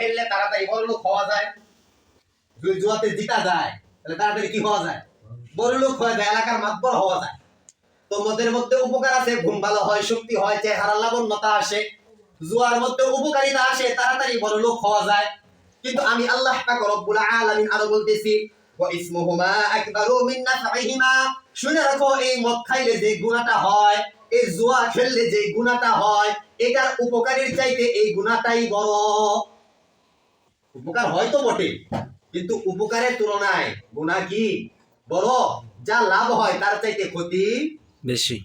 খেললে তাড়াতাড়ি বড়লোক হওয়া যায়, যদি জুয়াতে জিতা যায় তাহলে তাড়াতাড়ি কি হওয়া যায়, বড়লোক হয়ে যায়, এলাকার মাতবর হওয়া যায়। তো মদের মধ্যে উপকার আছে, ঘুম ভালো হয়, শক্তি হয়, চেহারা লাবণ্যতা আসে। জুয়ার মধ্যে উপকারিতা আসে, তাড়াতাড়ি বড়লোক হওয়া যায়। কিন্তু আমি আল্লাহ পাক রব্বুল আলামিন আরো বলতেছি, ওয়া ইসমুহুমা আকবারু মিন নাফঈহিমা, শুনে রাখো এই মদ খাইলে যে গুনাহটা হয়, এই জুয়া খেললে যে গুনাহটা হয়, এটার উপকারের চাইতে এই গুনাহটাই বড়। উপকার হয় তো বটে, কিন্তু উপকারের তুলনায় গুনাহ কি বড়? যা লাভ হয় তার চাইতে ক্ষতি বেশি।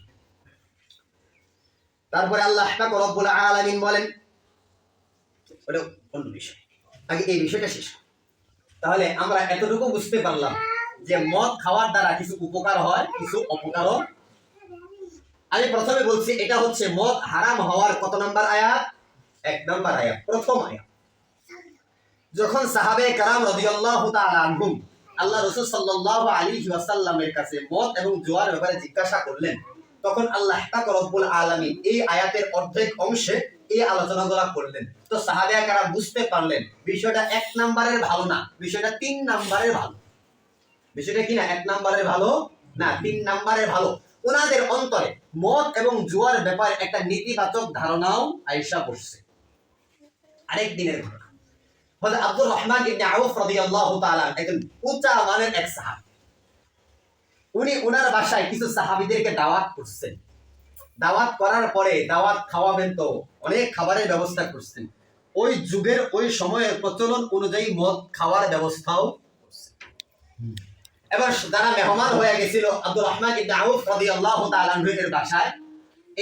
তারপরে আল্লাহ পাক রব্বুল আলামিন বলেন, ওটা অন্য বিষয়, আগে এই বিষয়টা শেষ। তাহলে আমরা এতটুকু বুঝতে পারলাম যে মদ খাওয়ার দ্বারা কিছু উপকার হয়, কিছু অপকারও। আমি প্রথমে বলছি এটা হচ্ছে মদ হারাম হওয়ার কত নাম্বার আয়াত? 1 নাম্বার আয়াত, প্রথম আয়াত। যখন সাহাবে কেরাম রাদিয়াল্লাহু তাআলা আনহুম আল্লাহ রাসূল সাল্লাল্লাহু আলাইহি ওয়াসাল্লামের কাছে মদ এবং জুয়ার ব্যাপারে জিজ্ঞাসা করলেন, তখন আল্লাহ পাক রব্বুল আলামিন এই আয়াতের অর্ধেক অংশে এই আলোচনাগুলো করলেন। তো সাহাবায়ে কেরাম বুঝতে পারলেন বিষয়টা 1 নাম্বারের ভালো না, বিষয়টা 3 নাম্বারের ভালো। বিষয়টা কি না 1 নাম্বারের ভালো না, 3 নাম্বারের ভালো। ওনাদের অন্তরে মদ এবং জুয়ার ব্যাপারে একটা নেতিবাচক ধারণাও আয়েশা পড়ছে। আরেক দিনের ঘটনা, হযরত আব্দুর রহমান ইবনে আউফ রাদিয়াল্লাহু তাআলা একজন উচ্চ মানের এক সাহাবী। উনি ওনার বাসায় কিছু সাহাবীদেরকে দাওয়াত করছেন। দাওয়াত করার পরে দাওয়াত খাওয়াবেন, তো অনেক খাবারের ব্যবস্থা করছেন। ওই যুগের ওই সময়ের প্রচলন অনুযায়ী মদ খাওয়ার ব্যবস্থাও করছেন। এবার যারা মেহমান হয়ে গেছিল আব্দুর রহমান ইবনে আউফ রাদিয়াল্লাহু তাআলা এর বাসায়,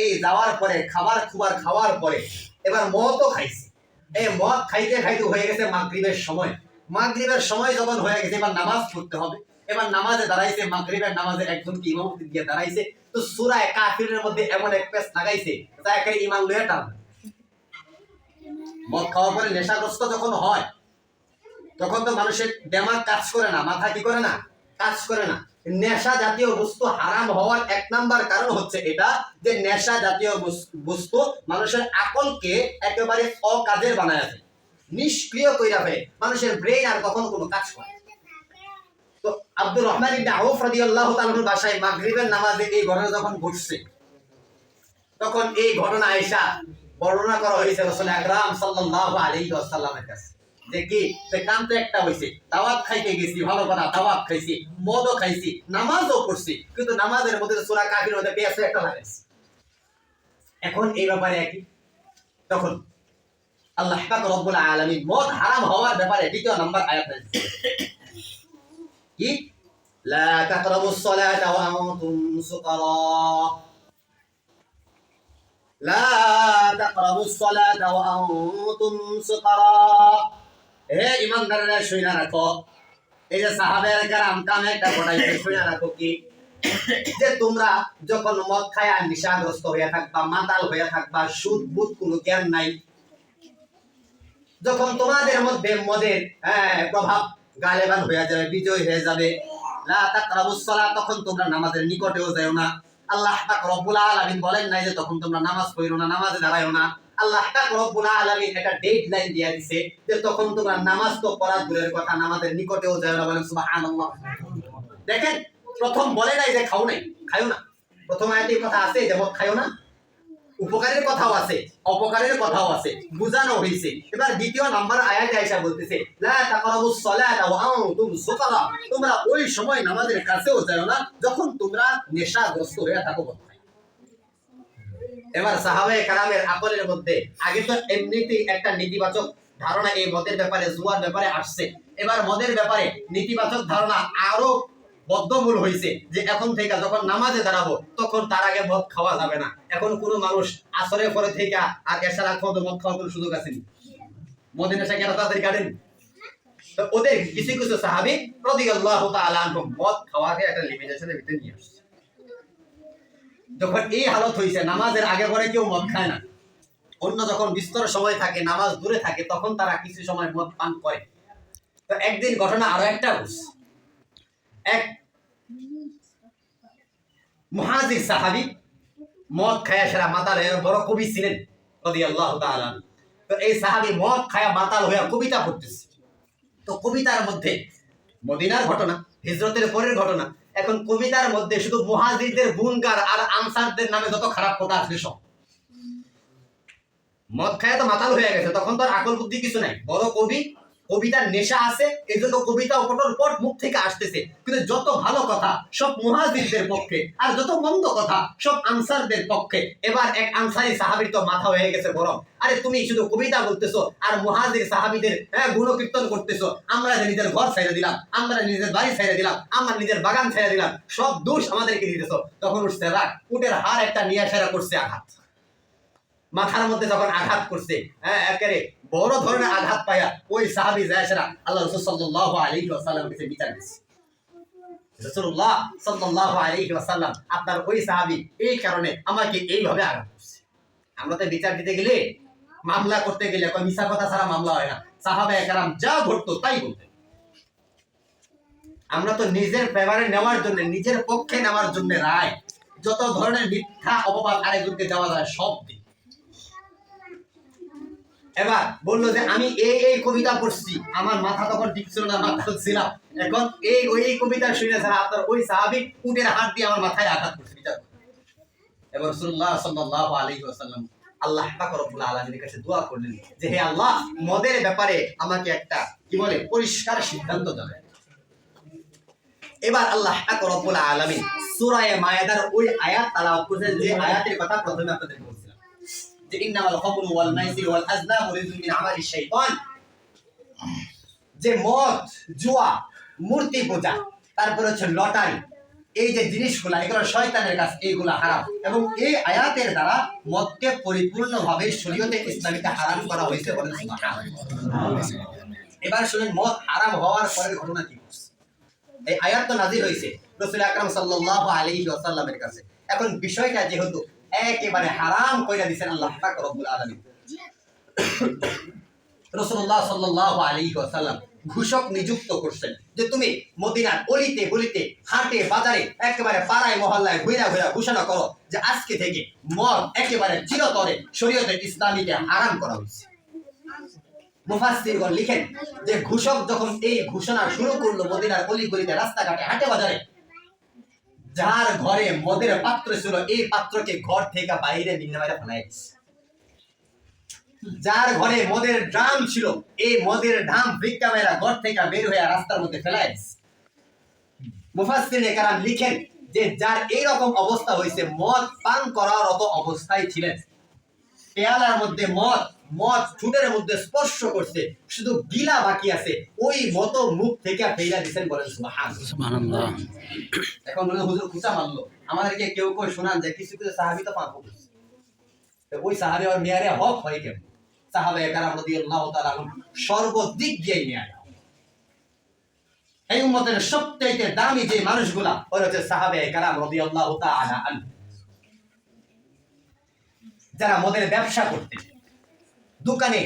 এই যাওয়ার পরে খাওয়ার পরে এবার মদও খাইছে। এই মদ খাইতে খাইতে হয়ে গেছে মাগরিবের সময়। মাগরিবের সময় যখন হয়ে গেছে, এবার নামাজ পড়তে হবে। এবার নামাজে দাঁড়াইছে, মাগরিবের নামাজে একজন কি ইমামতি দিয়ে দাঁড়াইছে। তো সূরা কাফিরের মধ্যে এমন এক পেজ লাগাইছে যা একেবারে ইমাম লয়ে টান। মদ খাওয়ার পরে নেশাগ্রস্ত যখন হয়, তখন তো মানুষের দিমাগ কাজ করে না, মাথা কি করে না, কাজ করে না। নেশা জাতীয় বস্তু হারাম হওয়ার 1 নাম্বার কারণ হচ্ছে এটা, যে নেশা জাতীয় বস্তু মানুষের আকলকে একেবারে অকাজের বানায় আছে, নিষ্ক্রিয় কইরা ফেলে, মানুষের ব্রেন আর তখন কোনো কাজ করে না। তো আব্দুর রহমান ইবনে আউফ রাদিয়াল্লাহু তাআলার বাসায় মাগরিবের নামাজে এই ঘটনা যখন ঘটছে, তখন এই ঘটনা আয়েশা বর্ণনা করা হয়েছে রাসূল আকরাম সাল্লাল্লাহু আলাইহি ওয়াসাল্লামের কাছে, যে কি সে কাম তো একটা হইছে, দাওয়াত খাইতে গেছি, ভালো কথা, দাওয়াত খাইছি, মদও খাইছি, নামাজও পড়ছি, কিন্তু নামাজের মধ্যে সূরা কাফিরের মধ্যে পেছে একটা লাগাইছে। এখন এই ব্যাপারে কি? তখন আল্লাহ পাক রব্বুল আলামিন মদ হারাম হওয়ার ব্যাপারে দ্বিতীয় নাম্বার আয়াত দিয়েছে, কি লা তাকরাবুস সালাতা ওয়া আনতুম সুকারা, লা তাকরাবুস সালাতা ওয়া আনতুম সুকারা। হে ইমানদারেরা শুনে রাখো, এই যে সাহাবায়ে কেরাম কামে একটা ঘটাইছে, শুনে রাখো কি, যে তোমরা যখন মদ খায়া নেশাগ্রস্ত হয়ে থাকবা, মাতাল হয়ে থাকবা, সুদ বুদ কোনো জ্ঞান নাই, যখন তোমাদের মধ্যে মদের প্রভাব গালেবান হয়ে যাবে, বিজয় হয়ে যাবে, লা তাকরাবুস সালাত, তখন তোমরা নামাজের নিকটেও যাও না। আল্লাহ পাক রব্বুল আলামিন বলেন নাই যে তখন তোমরা নামাজ পড়ো না, নামাজে দাঁড়ায়ও না। আল্লাহ পাক রব্বুল আলামিন একটা ডেডলাইন দিয়ে দিয়েছে যে তখন তোমরা নামাজ তো পড়া দূরের কথা, নামাজের নিকটেও যাও না। বলেন সুবহানাল্লাহ। দেখেন, প্রথম বলে নাই যে খাও নাই, খায়ও না। প্রথম আয়াতে কথা আছে যে মদ খায়ও না, উপকারের কথাও আছে, অপকারের কথাও আছে, বুঝানো হয়েছে। এবার দ্বিতীয় নাম্বার আয়াতে আয়েশা বলতেছে, লা তাকরাবুস সালাতা ওয়া আনতুম সুকারা, তোমরা ওই সময় নামাজের কাছেও যাও না যখন তোমরা নেশাগ্রস্ত হয়ে থাকো। এবার সাহাবায়ে কেরামের আকলের মধ্যে আগে তো এমনিতেই একটা নেতিবাচক ধারণা এই মদের ব্যাপারে, জুয়ার ব্যাপারে আসছে। এবার মদের ব্যাপারে নেতিবাচক ধারণা আরো বদ্ধমূল হয়েছে, যে এখন থেকে যখন নামাজে দাঁড়াবো তখন তার আগে মদ খাওয়া যাবে না। এখন কোনো মানুষ আসরের পরে থেকে আর এশার আগ পর্যন্ত মদ খাওয়ার কোনো সুযোগ আছে না। মদের নেশা কেন তাদের কাটেন? তো ওদের কিছু কিছু সাহাবী রাদিয়াল্লাহু তাআলা আনহুম মদ খাওয়াকে একটা লিমিটেশনের ভিতরে নিয়ে আসছে। যখন এই হালত হয়েছে, নামাজের আগে পরে কেউ মদ খায় না, অন্য যখন বিস্তর সময় থাকে, নামাজ দূরে থাকে, তখন তারা কিছু সময় মদ পান করে। তো একদিন ঘটনা আরো একটা ঘটছে। এক মুহাজির সাহাবী মদ খায়া সারা মাতাল, বড় কবি ছিলেন রাদিয়াল্লাহু তাআলা। তো এই সাহাবী মদ খায়া মাতাল হইয়া কবিতা পড়তেছে। তো কবিতার মধ্যে মদিনার ঘটনা, হিজরতের পরের ঘটনা। এখন কবিতার মধ্যে শুধু মুহাজিরদের গুণগার আর আনসারদের নামে যত খারাপ কথা আছে সব। মদ খায় তো মাতাল হয়ে গেছে, তখন তো আর আকল বুদ্ধি কিছু নাই। বড় কবি, কবিতার নেশা আছে, এই জন্য কবিতা পটর পট মুখ থেকে আসতেছে। কিন্তু যত ভালো কথা সব মুহাজিরদের পক্ষে, আর যত মন্দ কথা সব আনসারদের পক্ষে। এবার এক আনসারি সাহাবীর তো মাথা হয়ে গেছে গরম। আরে তুমি শুধু কবিতা বলতেছো আর মুহাজির সাহাবীদের গুণকীর্তন করতেছো। আমরা নিজের ঘর ছেড়ে দিলাম, আমরা নিজের বাড়ি ছেড়ে দিলাম, আমরা নিজের বাগান ছেড়ে দিলাম, সব দোষ আমাদেরকে দিতেছো। তখন উঠছে রাগ, উটের হাড় একটা নিয়ে সেরা করছে আঘাত। মাথার মধ্যে যখন আঘাত করছে, একেবারে বড় ধরনের আঘাত পায়া ওই সাহাবী জায়েশরা আল্লাহ রাসূল সাল্লাল্লাহু আলাইহি ওয়াসাল্লামের কাছে বিচার দিয়েছে। রাসূলুল্লাহ সাল্লাল্লাহু আলাইহি ওয়াসাল্লাম, আপনার ওই সাহাবী এই কারণে আমাকে এইভাবে আঘাত করছে। আমরা তো বিচার দিতে গেলে, মামলা করতে গেলে কোনো মিছা কথা ছাড়া মামলা হয় না। সাহাবায়ে কেরাম যা ঘটতো তাই বলতেন। আমরা তো নিজের ফেভারে নেওয়ার জন্য, নিজের পক্ষে নেওয়ার জন্য রায়, যত ধরনের মিথ্যা অপবাদ আরেকজনকে দেওয়া যায় সব দিই। এবার বললো যে আমি এই কবিতা পড়ছি, আমার মাথা তখন ঠিক ছিল না, মাথা ছিলাম। এখন এই কবিতা শুনে ছাড়া আপনার ওই সাহাবী উটের হাত দিয়ে আমার মাথায় আঘাত করছে। বিচার এবার রাসূলুল্লাহ সাল্লাল্লাহু আলাইহি ওয়াসাল্লাম আল্লাহ পাক রব্বুল আলামিনের কাছে দোয়া করলেন যে হে আল্লাহ, মদের ব্যাপারে আমাকে একটা কি বলে পরিষ্কার সিদ্ধান্ত দেন। এবার আল্লাহ পাক রব্বুল আলামিন সূরা মায়েদার ওই আয়াত তেলাওয়াত করেছেন, যে আয়াতের কথা প্রথমে আপনাদের বলছিলাম, যে ইন্নামাল খামরু ওয়াল মাইসির ওয়াল আজলামু রিজকুম মিন আমালিশ শাইতান। যে মদ, জুয়া, মূর্তি পূজা, তারপর হচ্ছে লটারি, এই যে জিনিসগুলা, এগুলো শয়তানের কাজ, এইগুলা হারাম। এবং এই আয়াতের দ্বারা মদকে পরিপূর্ণভাবে শরীয়তে ইসলামিতে হারাম করা হয়েছে বলেন সুবহানাল্লাহ। এবার শুনেন মদ হারাম হওয়ার পরের ঘটনা কি ঘটছে। এই আয়াত তো নাযিল হয়েছে রাসূল আকরাম সাল্লাল্লাহু আলাইহি ওয়াসাল্লামের কাছে। এখন বিষয়টা যেহেতু একেবারে হারাম কইরা দিবেন আল্লাহ পাক রব্বুল আলামিন, রাসূলুল্লাহ সাল্লাল্লাহু আলাইহি ওয়াসাল্লাম ঘোষক নিযুক্ত করছেন যে তুমি মদিনার অলিতে গলিতে, হাটে বাজারে, একেবারে পাড়ায় মহল্লায় ঘুরা ঘুরা ঘোষণা করো যে আজকে থেকে মদ একেবারে চিরতরে শরীয়তে ইসলামীতে হারাম করা হয়েছে। মুফাসসিরগণ লিখেন যে ঘোষক যখন এই ঘোষণা শুরু করলো মদিনার অলি গলিতে, রাস্তাঘাটে, হাটে বাজারে, যার ঘরে মদের পাত্র ছিল এই পাত্রকে ঘর থেকে বাইরে নিয়ে বাইরে ফেলাই দিচ্ছে। যার ঘরে মদের ড্রাম ছিল এই মদের ড্রাম ভিক্ষা মেয়েরা ঘর থেকে বের হয়ে রাস্তার মধ্যে ফেলাই দিচ্ছে। মুফাসসিরিনে কেরাম লিখেন যে যার এইরকম অবস্থা হয়েছে, মদ পান করার মত অবস্থায় ছিলেন, পেয়ালার মধ্যে মদ ঠোঁটের মধ্যে স্পর্শ করছে, শুধু গিলা বাকি আছে, ওই মতো মুখ থেকে ফেলা দিয়েছেন বলেন সুবহানাল্লাহ। এখন বলে হুজুর কুচা মারলো, আমাদেরকে কেউ কেউ শোনান যে কিছু কিছু সাহাবী তো পান করছে, ওই সাহাবী আর মেয়ারে হক হয় কেন? সাহাবায়ে কেরাম রাদিয়াল্লাহু তাআলা সর্বদিক দিয়ে মেয়ারে, এই উম্মতের সবচেয়ে দামি যে মানুষগুলা ওরা হচ্ছে সাহাবায়ে কেরাম রাদিয়াল্লাহু তাআলা আনহু, যারা মদের ব্যবসা করতেন, দোকানে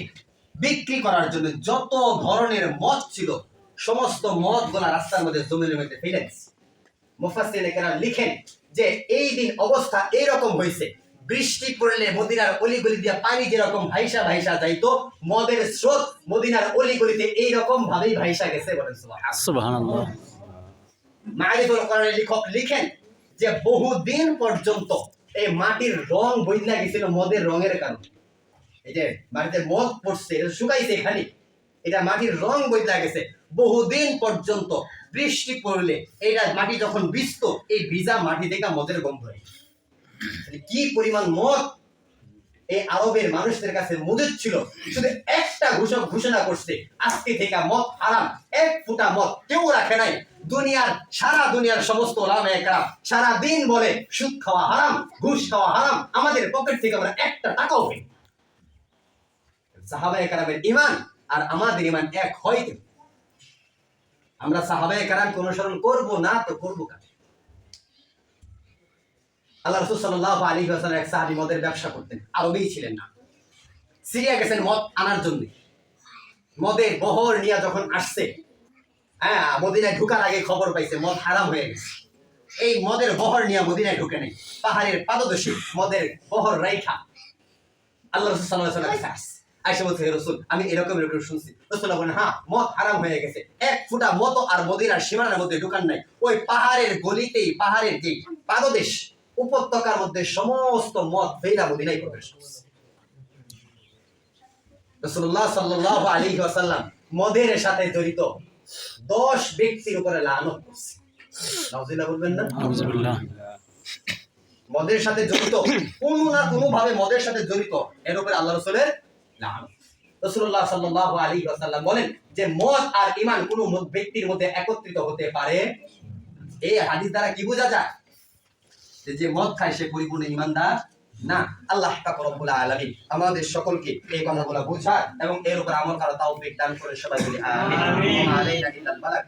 বিক্রি করার জন্য যত ধরনের মদ ছিল সমস্ত মদগুলা রাস্তার মধ্যে জমিনের মধ্যে ফেলে দিচ্ছে। মুফাসসিরিনে কেরাম লিখেন যে এই দিন অবস্থা এইরকম হয়েছে, বৃষ্টি পড়লে মদিনার অলিগলি দিয়ে পানি যেরকম ভাইসা ভাইসা যাইতো, মদের স্রোত মদিনার অলিগলিতে এইরকম ভাবেই ভাইসা গেছে বলেন সুবহানাল্লাহ। মারিফুল কোরআনের লেখক লিখেন যে বহুদিন পর্যন্ত এই মাটির রং বদলা গেছিল মদের রঙের কারণে। এই যে মাটিতে মদ পড়ছে, এটা শুকাইছে খালি, এটা মাটির রং বদলা গেছে। বহুদিন পর্যন্ত বৃষ্টি পড়লে এটা মাটি যখন ভিজতো, এই ভিজা মাটি থেকে মদের গন্ধ হয়। কি পরিমাণ মদ এই আরবের মানুষদের কাছে মজুদ ছিল। শুধু একটা ঘোষক ঘোষণা করছে আজকে থেকে মদ হারাম, এক ফোঁটা মদ কেউ রাখে নাই। সারা দুনিয়ার সমস্ত ওলামায়ে কেরাম সারা দিন বলে সুদ খাওয়া হারাম, ঘুষ খাওয়া হারাম, আমাদের পকেট থেকে আমরা একটা টাকাও পাই। সাহাবায়ে কেরামের ঈমান আর আমাদের ঈমান এক হয় কি? আমরা সাহাবায়ে কেরামকে অনুসরণ করব না তো করব কাকে? আল্লাহ রাসূল সাল্লাল্লাহু আলাইহি ওয়াসাল্লাম এক সাহাবী মদের ব্যবসা করতেন, আরবেই ছিলেন না, সিরিয়া গেছেন মদ আনার জন্য। মদের বহর নিয়ে যখন আসছে, মদিনায় ঢোকার আগে খবর পাইছে মদ হারাম হয়ে গেছে। এই মদের বহর নিয়ে মদিনায় ঢুকে নেই, পাহাড়ের পাদদেশে মদের বহর রাইখা আল্লাহ রাসূল সাল্লাল্লাহু আলাইহি ওয়াসাল্লাম আয়েশা বলছে হে রাসূল আমি এরকম এরকম শুনছি। রাসূল বলেন হ্যাঁ মদ হারাম হয়ে গেছে, এক ফুটা মদ আর মদিনার সীমানার মধ্যে ঢুকান নাই। ওই পাহাড়ের গলিতেই পাহাড়ের যে পাদদেশ উপত্যকার মধ্যে সমস্ত মদ বেরা মদিনায় প্রবেশ করছে। রাসূলুল্লাহ সাল্লাল্লাহু আলাইহি ওয়াসাল্লাম মদের সাথে জড়িত 10 ব্যক্তির উপরে লানত করছে। নাউজুবিল্লাহ বলবেন না? নাউজুবিল্লাহ। মদের সাথে জড়িত কোনো না কোনো ভাবে মদের সাথে জড়িত এর উপরে আল্লাহ রাসূলের লানত। রাসূলুল্লাহ সাল্লাল্লাহু আলাইহি ওয়াসাল্লাম বলেন যে মদ আর ঈমান কোনো ব্যক্তির মধ্যে একত্রিত হতে পারে। এই হাদিস দ্বারা কি বোঝা যায় যে মদ খায় সে পরিপূর্ণ ঈমানদার না। আল্লাহ পাক রব্বুল আলামিন আমাদের সকলকে এই কথাগুলো বোঝার এবং এর উপর আমল করার তৌফিক দান করে। সবাই বলি আমিন। আলাইনা ইল্লাল বালাগ।